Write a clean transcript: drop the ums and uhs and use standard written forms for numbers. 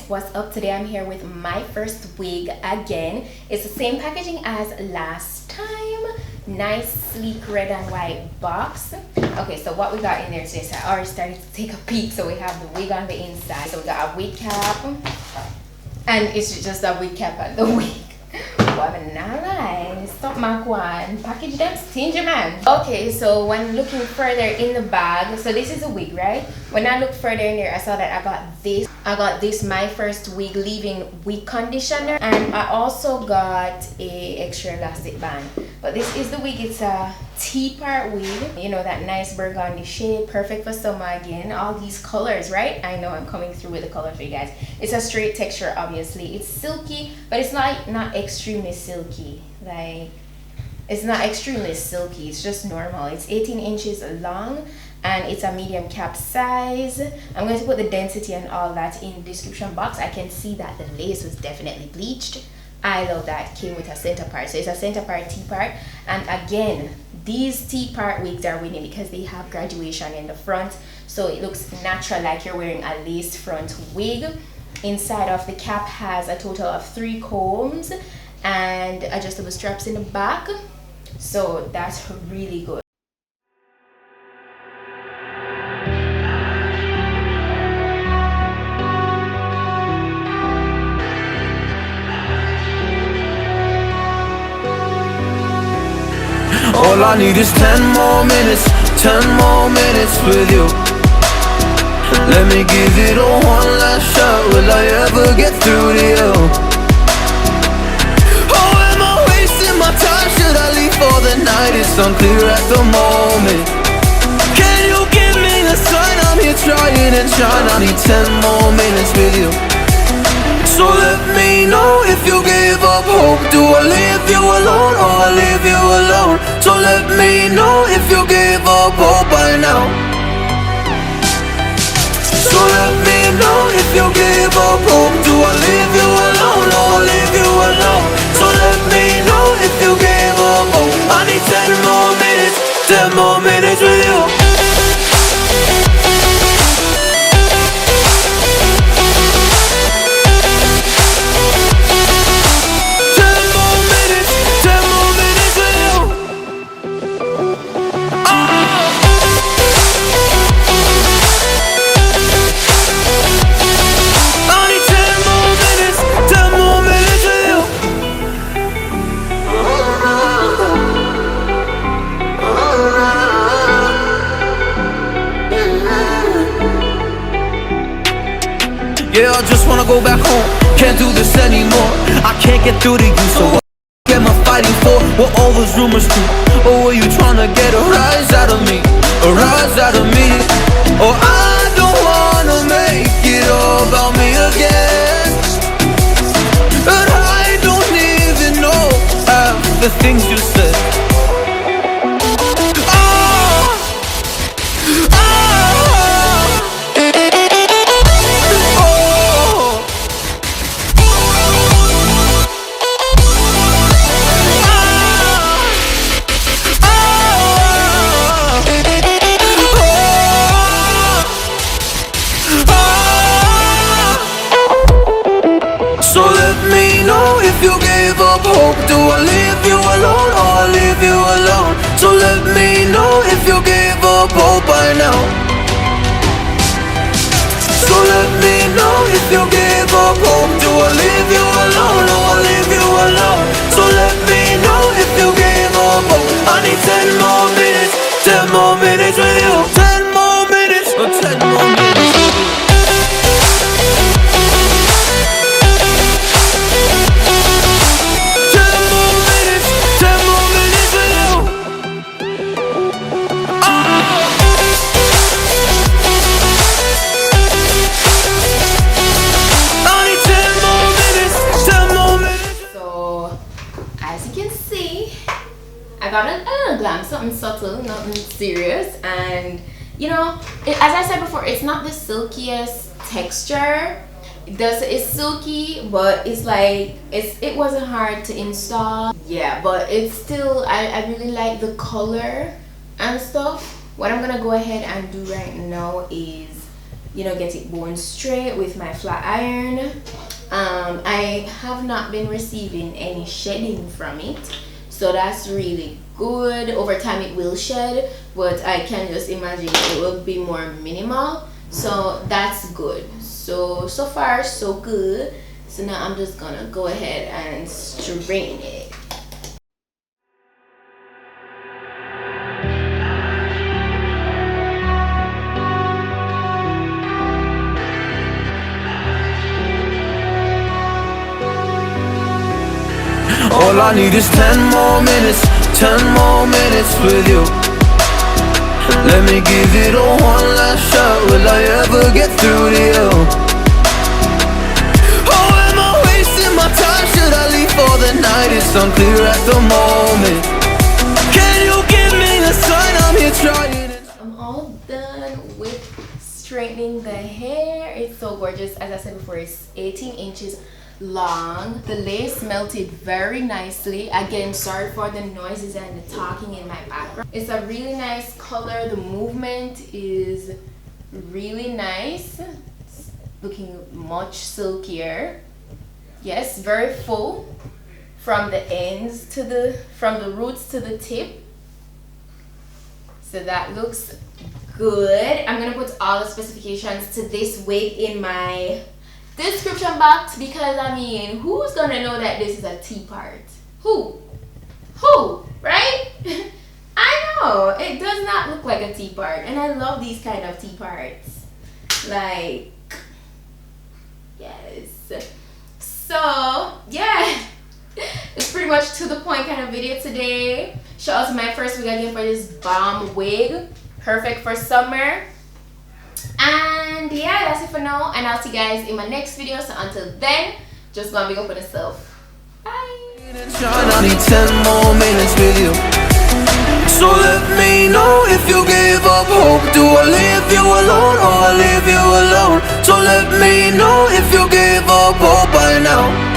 what's up? Today I'm here with my first wig again. It's the same packaging as last time. Nice sleek red and white box. Okay, so what we got in there today, so I already started to take a peek. So we have the wig on the inside, so we got a wig cap, and it's just a wig cap and the wig. Well, nice. Stop my one. Package them stingy, man. Okay, so when looking further in the bag, so this is a wig, right? When I looked further in there, I saw that I got this my first wig leave-in wig conditioner, and I also got a extra elastic band. But this is the wig. It's a T-part wig, you know, that nice burgundy shade, perfect for summer again. All these colors, right? I know I'm coming through with the colors for you guys. It's a straight texture, obviously. It's silky, but it's not extremely silky. Like, it's not extremely silky, it's just normal. It's 18 inches long and it's a medium cap size. I'm going to put the density and all that in the description box. I can see that the lace was definitely bleached. I love that. Came with a center part, so it's a center part T-part. And again, these T-part wigs are winning because they have graduation in the front, so it looks natural, like you're wearing a laced front wig. Inside of the cap has a total of 3 combs and adjustable straps in the back, so that's really good. All I need is 10 more minutes, 10 more minutes with you. Let me give it a one last shot. Will I ever get through to you? Oh, am I wasting my time? Should I leave for the night? It's unclear at the moment. Can you give me a sign? I'm here trying and trying. I need 10 more minutes with you. So let me know if you give up hope. Do I leave you alone or I leave you alone? So let me know if you give up hope by now. So let me know if you give up hope. Do I leave you alone or I leave you alone? So let me know if you give up hope. I need 10 more minutes, 10 more minutes with you. Yeah, I just wanna go back home. Can't do this anymore. I can't get through to you, so what am I fighting for? What all those rumors do? Or were you trying to get a rise out of me? A rise out of me? Or I don't wanna make it all about me again. But I don't even know half the things you said. So let me know if you gave up hope. Do I leave you alone or I leave you alone? So let me know if you gave up hope by now. So let me know if you gave up hope. Do I leave you alone or I leave you alone? So let me know if you gave up hope. I need 10 more minutes, 10 more minutes with you. 10 more minutes, or 10 more minutes with you. I got a little glam, something subtle, nothing serious, and you know, as I said before, it's not the silkiest texture. It's silky, but it's like it wasn't hard to install. Yeah, but it's still, I really like the color and stuff. What I'm gonna go ahead and do right now is, you know, get it bone straight with my flat iron. I have not been receiving any shedding from it, so that's really good. Over time it will shed, but I can just imagine it will be more minimal, so that's good. So far so good. So now I'm just gonna go ahead and strain it. All I need is 10 more minutes, 10 more minutes with you. Let me give it a one last shot. Will I ever get through to you? Oh, am I wasting my time? Should I leave for the night? It's unclear at the moment. Can you give me a sign? I'm here trying. I'm all done with straightening the hair. It's so gorgeous. As I said before, it's 18 inches long. The lace melted very nicely. Again, sorry for the noises and the talking in my background. It's a really nice color. The movement is really nice. It's looking much silkier. Yes, very full from the ends to from the roots to the tip. So that looks good. I'm gonna put all the specifications to this wig in my description box, because I mean, who's gonna know that this is a T part? Who, right? I know it does not look like a T part, and I love these kind of T parts. Like, yes. So yeah, it's pretty much to the point kind of video today. Shout out to my first wig again for this bomb wig, perfect for summer. And yeah, that's it for now, and I'll see you guys in my next video. So until then, just gonna big up on yourself. Bye. I need 10 more minutes with you. So let me know if you gave up hope. Do I leave you alone or I leave you alone? So let me know if you gave up hope by now.